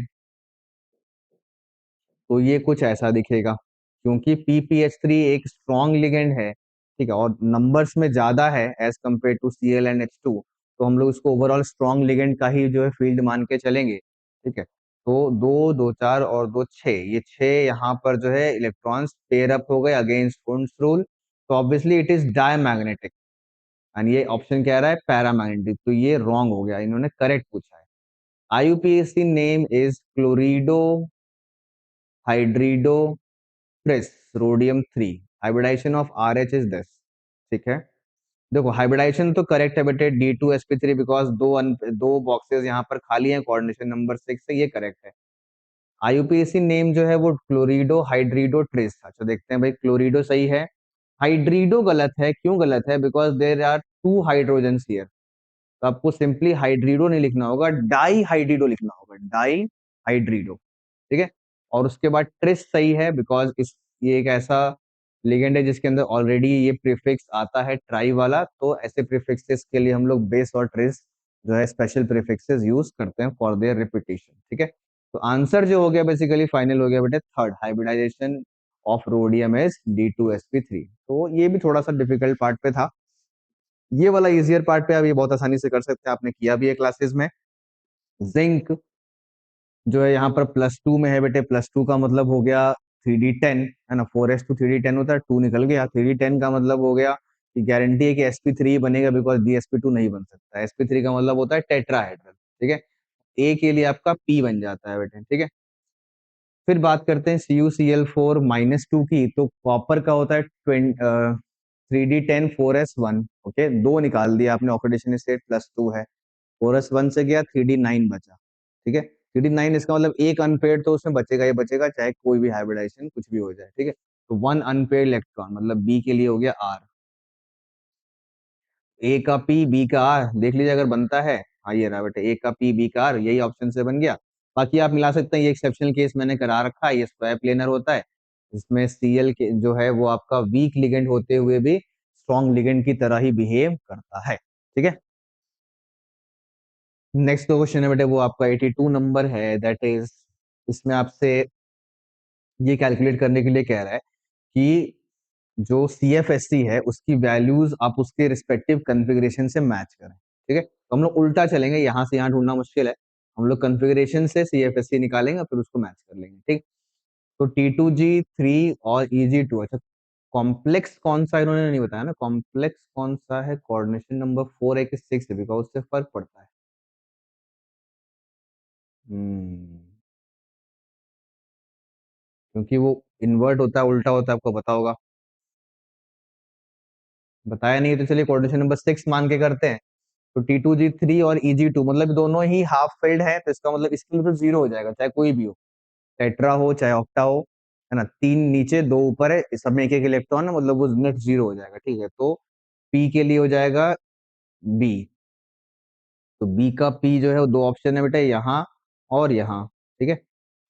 तो ये कुछ ऐसा दिखेगा, क्योंकि PPH3 एक स्ट्रॉन्ग लिगेंड है, ठीक है, और नंबर्स में ज्यादा है as compare to Cl and H2, तो हम लोग इसको ओवरऑल स्ट्रॉन्ग लिगेंड का ही जो है फील्ड मान के चलेंगे, ठीक है। तो दो दो चार और दो छह, ये छह यहाँ पर जो है इलेक्ट्रॉन्स पेयर अप हो गए अगेंस्ट वुंड्स रूल, तो obviously it is diamagnetic, and ये ऑप्शन कह रहा है पैरामैग्नेटिक, तो ये रॉन्ग हो गया, इन्होंने करेक्ट पूछा है। IUPAC name is chlorido hydrido tris rhodium 3, hybridization of RH is this, ठीक है। देखो हाइब्रिडाइजेशन तो करेक्ट है बेटे, D2sp3, बिकॉज दो बॉक्सेस यहाँ पर खाली हैं कोऑर्डिनेशन नंबर 6 से, ये करेक्ट है। IUPAC नेम जो है वो क्लोरिडो हाइड्रिडो ट्रेस था, अच्छा देखते हैं भाई, क्लोरिडो सही है, हाइड्रिडो गलत है, क्यों गलत है, because there are two hydrogen here, तो आपको सिंपली हाइड्रिडो नहीं लिखना होगा, डाई हाइड्रिडो लिखना होगा, डाई हाइड्रिडो, ठीक है। और उसके बाद ट्रिस सही है, बिकॉज इस ये एक ऐसा लिगेंड है जिसके अंदर ऑलरेडी ये प्रीफिक्स आता है ट्राई वाला, तो ऐसे प्रीफिक्सेस के लिए हम लोग बेस और ट्रिस जो है स्पेशल प्रीफिक्सेस यूज करते हैं फॉर देयर रिपीटेशन, ठीक है। तो आंसर जो हो गया बेसिकली फाइनल हो गया बेटे third, hybridization of rhodium is D2sp3। तो ये भी थोड़ा सा डिफिकल्ट पार्ट पे था, ये वाला इजियर पार्ट पे आप ये बहुत आसानी से कर सकते हैं, आपने किया भी है क्लासेस में। जिंक जो है यहाँ पर +2 में है बेटे, +2 का मतलब हो गया 3d10, है ना, 4s to 3d10 होता है, 2 निकल गया, 3d10 का मतलब हो गया कि गारंटी है कि sp3 बनेगा, बिकॉज dsp2 नहीं बन सकता, sp3 का मतलब होता है टेट्राहेड्रल, ठीक है। ए के लिए आपका p बन जाता है बेटे, ठीक है। फिर बात करते हैं CuCl4-2 की, तो कॉपर का होता है 3d10 4s1, ओके, दो निकाल दिया आपने, ऑक्सीडेशन स्टेट +2 है, 4s1 से गया 3d9 बचा, ठीक है। 3d9 इसका मतलब एक अनपेयर्ड तो उसमें बचेगा ही बचेगा, चाहे कोई भी हाइब्रिडाइजेशन कुछ भी हो जाए, ठीक है। तो वन अनपेयर्ड इलेक्ट्रॉन मतलब बी के लिए हो गया R, ए का पी बी का आर, देख लीजिए अगर बनता है, हाँ ये रहा बेटे, ए का पी बी का आर, यही ऑप्शन से बन गया। बाकी आप मिला सकते हैं, ये एक्सेप्शनल केस मैंने करा रखा है, ये स्क्वायर प्लेनर होता है, इसमें Cl के जो है वो आपका वीक लिगेंड होते हुए भी स्ट्रॉन्ग लिगेंड की तरह ही बिहेव करता है। ठीक है। नेक्स्ट क्वेश्चन है बेटे वो आपका 82 नंबर है, दैट इज, इसमें आपसे ये कैलकुलेट करने के लिए कह रहा है कि जो CFSC है उसकी वैल्यूज आप उसके रिस्पेक्टिव कॉन्फ़िगरेशन से मैच करें। ठीक है, तो हम लोग उल्टा चलेंगे, यहाँ से यहाँ ढूंढना मुश्किल है, हम लोग कॉन्फ़िगरेशन से CFSC निकालेंगे फिर उसको मैच कर लेंगे। ठीक, तो T2G3 और EG2, अच्छा कॉम्प्लेक्स कौन सा इन्होंने नहीं बताया ना, कॉम्प्लेक्स कौन सा है, कोऑर्डिनेशन नंबर 4 है कि 6 है, बिकॉज उससे फर्क पड़ता है। हम्म, क्योंकि वो इन्वर्ट होता है, उल्टा होता है, आपको पता होगा। बताया नहीं है तो चलिए कोऑर्डिनेशन नंबर 6 मान के करते हैं। तो T2G3 और EG2 मतलब दोनों ही हाफ फिल्ड है, तो इसका मतलब इसके लिए तो जीरो हो जाएगा, चाहे कोई भी हो, टेट्रा हो चाहे ऑक्टा हो, है ना, तीन नीचे दो ऊपर है, सब में एक एक इलेक्ट्रॉन है, मतलब वो नेट जीरो हो जाएगा। ठीक है, तो पी के लिए हो जाएगा बी, तो बी का पी जो है वो दो ऑप्शन है बेटा, यहाँ और यहाँ। ठीक है,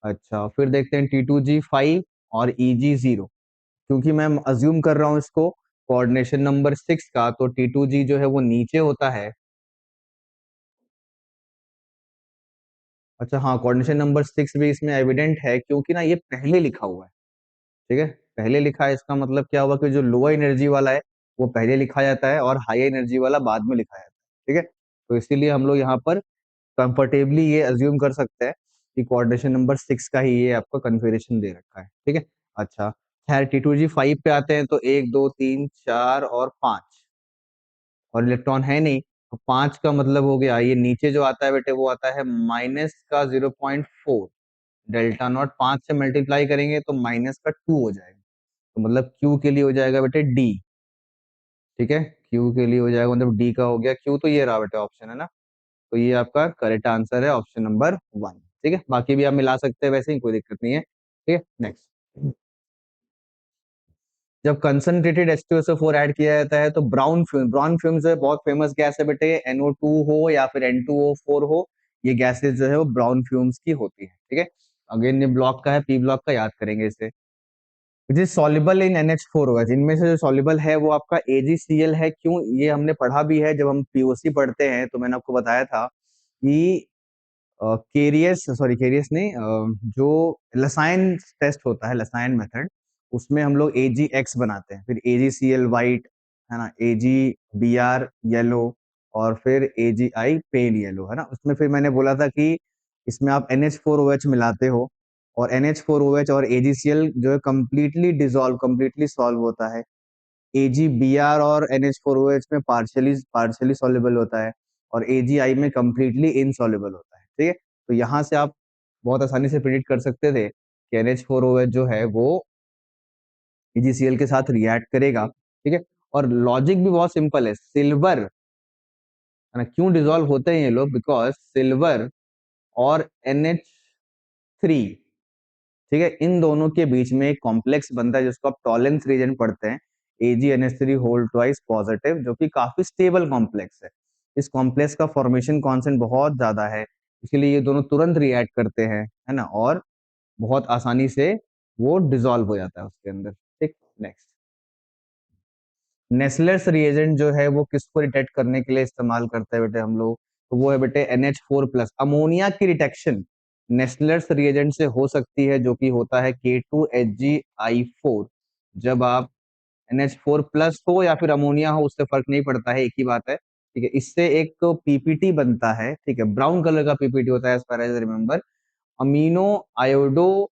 अच्छा फिर देखते हैं T2G5 और EG0, क्योंकि मैं अज्यूम कर रहा हूँ इसको कोऑर्डिनेशन नंबर 6 का, तो T2G जो है वो नीचे होता है। अच्छा हाँ, कोऑर्डिनेशन नंबर 6 भी इसमें एविडेंट है, क्योंकि ना ये पहले लिखा हुआ है। ठीक है, पहले लिखा है, इसका मतलब क्या हुआ कि जो लोअर एनर्जी वाला है वो पहले लिखा जाता है और हाई एनर्जी वाला बाद में लिखा जाता है। ठीक है, तो इसीलिए हम लोग यहाँ पर कंफर्टेबली ये अज्यूम कर सकते हैं कि कोऑर्डिनेशन नंबर 6 का ही ये आपका कन्फिग्रेशन दे रखा है। ठीक है, अच्छा खैर T2G5 पे आते हैं, तो एक दो तीन चार और पांच, और इलेक्ट्रॉन है नहीं, तो पांच का मतलब हो गया, ये नीचे जो आता है बेटे वो आता है माइनस का 0.4, डेल्टा नॉट 5 से मल्टीप्लाई करेंगे तो माइनस का 2 हो जाएगा, तो मतलब क्यू के लिए हो जाएगा बेटे डी। ठीक है, क्यू के लिए हो जाएगा मतलब डी का हो गया, क्यू तो ये रहा बेटे ऑप्शन, है ना, तो ये आपका करेक्ट आंसर है ऑप्शन नंबर 1। ठीक है, बाकी भी आप मिला सकते हैं वैसे ही, कोई दिक्कत नहीं है। ठीक है, नेक्स्ट, जब कंसंट्रेटेड H2SO4 ऐड किया जाता है तो ब्राउन फ्यूम जो है बहुत फेमस गैस है बेटे, NO2 हो या फिर N2O4 हो, ये गैसेस जो है वो ब्राउन फ्यूम्स की होती है। ठीक है, अगेन ये ब्लॉक का है, पी ब्लॉक का, याद करेंगे इसे। Which is soluble in NH4 होगा, जिनमें से जो सॉल्युबल है वो आपका AgCl है। क्यों, ये हमने पढ़ा भी है जब हम POC पढ़ते हैं, तो मैंने आपको बताया था कि केरियस, सॉरी केरियस नहीं, जो लसाइन टेस्ट होता है, लसाइन मेथड, उसमें हम लोग AgX बनाते हैं, फिर AgCl वाइट, है ना, AgBr येलो, और फिर AgI पेल येलो, है ना। उसमें फिर मैंने बोला था कि इसमें आप NH4OH मिलाते हो, और NH4OH और AgCl जो है कंप्लीटली डिसॉल्व, कंप्लीटली सॉल्व होता है। AgBr और NH4OH में पार्शियली पार्शियली सॉल्युबल होता है, और AgI में कंप्लीटली इनसॉल्युबल होता है। ठीक है, तो यहाँ से आप बहुत आसानी से प्रिडिक्ट कर सकते थे कि NH4OH जो है वो AgCl के साथ रिएक्ट करेगा। ठीक है, और लॉजिक भी बहुत सिंपल है, सिल्वर, है ना, क्यों डिसॉल्व होते हैं ये लोग, बिकॉज सिल्वर और NH3, ठीक है, इन दोनों के बीच में एक कॉम्प्लेक्स बनता है जिसको आप टॉलेंस रीजन पढ़ते हैं, AgNH3 होल ट्वाइस पॉजिटिव, जो कि काफी स्टेबल कॉम्प्लेक्स है। इस कॉम्प्लेक्स का फॉर्मेशन कांस्टेंट बहुत ज्यादा है, इसलिए ये दोनों तुरंत रिएक्ट करते हैं, है ना, और बहुत आसानी से वो डिसॉल्व हो जाता है उसके अंदर। ठीक, नेक्स्ट, नेस्लर्स रिएजेंट जो है वो किसको डिटेक्ट करने के लिए इस्तेमाल करते हैं बेटे हम लोग, तो वो है बेटे NH4 प्लस, अमोनिया की डिटेक्शन नेस्लर्स रिएजेंट से हो सकती है, जो कि होता है K2HgI4। जब आप NH4 प्लस हो या फिर अमोनिया हो, उससे फर्क नहीं पड़ता है, एक ही बात है। ठीक है, इससे एक PPT बनता है, ठीक है, ब्राउन कलर का PPT होता है as far as remember, amino iodo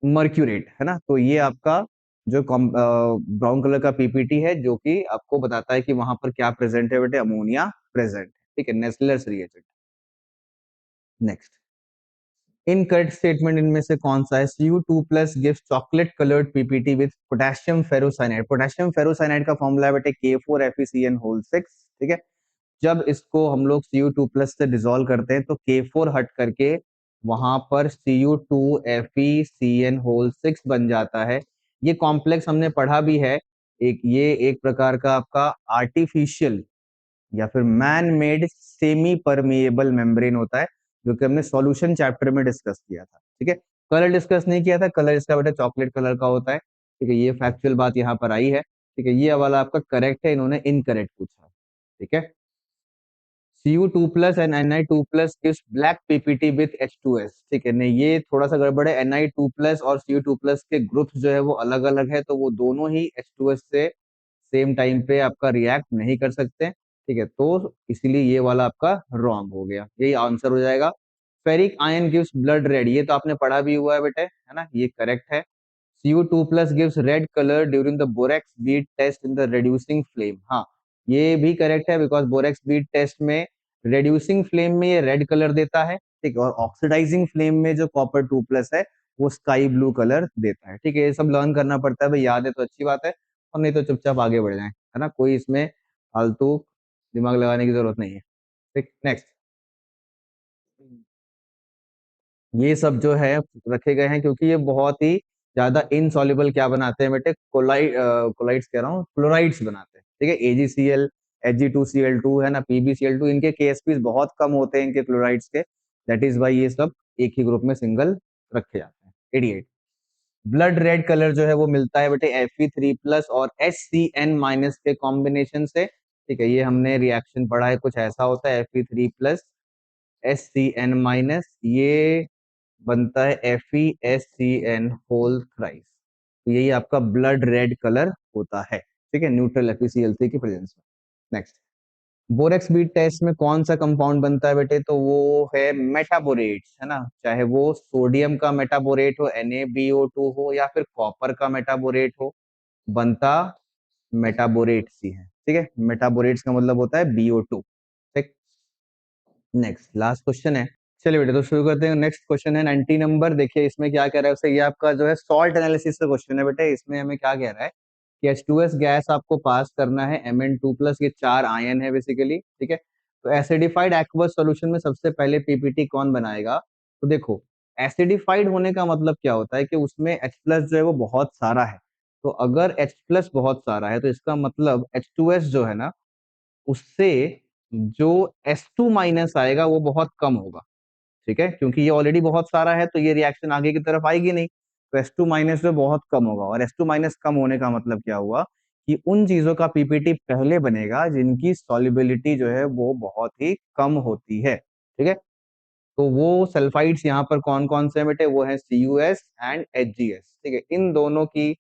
mercurate, है ना, तो ये आपका जो ब्राउन कलर का PPT है, जो कि आपको बताता है कि वहां पर क्या प्रेजेंट है बेटे, अमोनिया प्रेजेंट है। ठीक है, Nessler's reagent. Next, incorrect statement इनमें से कौन सा है, Cu2 plus gives chocolate coloured PPT with potassium ferrocyanide, potassium ferrocyanide का फॉर्मूला है बेटे K4FeCN होल 6। ठीक है, जब इसको हम लोग Cu2 प्लस से डिसॉल्व करते हैं तो K4 हट करके वहां पर Cu2FeCN होल 6 बन जाता है। ये कॉम्प्लेक्स हमने पढ़ा भी है, एक ये एक प्रकार का आपका आर्टिफिशियल या फिर man made semi permeable membrane होता है, जो कि हमने सॉल्यूशन चैप्टर में डिस्कस किया था। ठीक है, कलर डिस्कस नहीं किया था, कलर इसका बेटा चॉकलेट कलर का होता है, ठीक है, ये फैक्चुअल बात यहाँ पर आई है, ठीक है, ये वाला आपका करेक्ट है, इन्होंने इनकरेक्ट पूछा, ठीक है। Cu2 plus and Na2 plus gives black PPT with H2S, ठीक है, नहीं ये थोड़ा सा गड़बड़ है, Na2 प्लस और Cu2 प्लस के ग्रुप्स जो है वो अलग अलग है, तो वो दोनों ही H2S से सेम टाइम पे आपका रिएक्ट नहीं कर सकते, ठीक है, तो इसीलिए ये वाला आपका रॉन्ग हो गया, यही आंसर हो जाएगा। Ferric ion gives blood red, ये तो आपने पढ़ा भी हुआ है बेटे, है ना, ये करेक्ट है। Cu2 plus gives red color during the borax bead test in the reducing flame, हाँ ये भी करेक्ट है, बिकॉज बोरेक्स बीट टेस्ट में रेड्यूसिंग फ्लेम में ये रेड कलर देता है, ठीक है, और ऑक्सीडाइजिंग फ्लेम में जो कॉपर 2 प्लस है वो स्काई ब्लू कलर देता है, ठीक है, ये सब लर्न करना पड़ता है भाई, याद है तो अच्छी बात है, और नहीं तो चुपचाप आगे बढ़ जाए, है ना, कोई इसमें फालतू दिमाग लगाने की जरूरत नहीं है। ठीक, नेक्स्ट। ये सब जो है रखे गए हैं क्योंकि ये बहुत ही ज्यादा इनसॉल्युबल क्या बनाते हैं बेटे, कोलाइड्स कह रहा हूँ, क्लोराइड्स बनाते हैं, ठीक है, AgCl, Ag2Cl2 है ना, PbCl2, इनके केएसपी बहुत कम होते हैं इनके क्लोराइड्स के, दैट इज वाई ये सब एक ही ग्रुप में सिंगल रखे जाते हैं। 88। ब्लड रेड कलर जो है वो मिलता है बेटे Fe3 प्लस और HCN माइनस के कॉम्बिनेशन से, ठीक है, ये हमने रिएक्शन पढ़ा है, कुछ ऐसा होता है Fe3 प्लस HCN माइनस, ये बनता है FeSCN होल थ्राइस, तो यही आपका ब्लड रेड कलर होता है, ठीक है, न्यूट्रल FeCl3 की प्रेजेंस में। नेक्स्ट, बोरेक्स बीट टेस्ट में कौन सा कंपाउंड बनता है बेटे, तो वो है मेटाबोरेट्स, है ना, चाहे वो सोडियम का मेटाबोरेट हो NaBO2 हो या फिर कॉपर का मेटाबोरेट हो, बनता मेटाबोरेट्स ही है, ठीक है, मेटाबोरेट्स का मतलब होता है BO2, ठीक। नेक्स्ट लास्ट क्वेश्चन है, चलिए बेटे तो शुरू करते हैं, नेक्स्ट क्वेश्चन है 90 नंबर, देखिए इसमें क्या कह रहा है उससे, ये आपका जो है सॉल्ट एनालिसिस का क्वेश्चन है बेटे, इसमें हमें क्या कह रहा है कि H2S गैस आपको पास करना है Mn2 प्लस, ये 4 आयन है बेसिकली, ठीक है, तो एसिडिफाइड एक्वस सॉल्यूशन में सबसे पहले पीपीटी कौन बनाएगा, तो देखो एसिडिफाइड होने का मतलब क्या होता है कि उसमें H प्लस जो है वो बहुत सारा है, तो अगर H प्लस बहुत सारा है तो इसका मतलब H2S जो है ना, उससे जो S2 माइनस आएगा वो बहुत कम होगा, ठीक है, क्योंकि ये ऑलरेडी बहुत सारा है तो ये रिएक्शन आगे की तरफ आएगी नहीं, तो S2 माइनस जो बहुत कम होगा, और S2 माइनस कम होने का मतलब क्या हुआ कि उन चीजों का पीपीटी पहले बनेगा जिनकी सॉल्युबिलिटी जो है वो बहुत ही कम होती है, ठीक है, तो वो सल्फाइड्स यहाँ पर कौन कौन से हैं बेटे, वो है CuS एंड HgS, ठीक है, इन दोनों की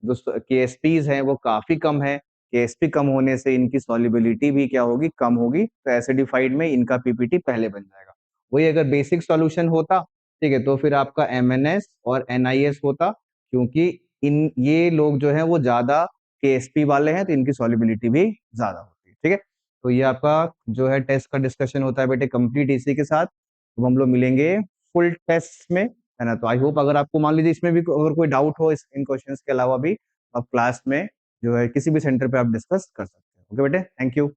जो KSPs हैं वो काफी कम है, KSP कम होने से इनकी सॉल्युबिलिटी भी क्या होगी, कम होगी, तो एसिडिफाइड में इनका पीपीटी पहले बन जाएगा। वही अगर बेसिक सॉल्यूशन होता, ठीक है, तो फिर आपका MnS और NiS होता, क्योंकि इन ये लोग जो है वो ज्यादा KSP वाले हैं तो इनकी सॉल्युबिलिटी भी ज्यादा होती है, ठीक है, तो ये आपका जो है टेस्ट का डिस्कशन होता है बेटे कंप्लीट इसी के साथ, तो हम लोग मिलेंगे फुल टेस्ट में, है ना, तो आई होप अगर आपको मान लीजिए इसमें भी अगर कोई डाउट हो इस इन क्वेश्चंस के अलावा भी, आप क्लास में जो है किसी भी सेंटर पे आप डिस्कस कर सकते हैं, ओके बेटे, थैंक यू।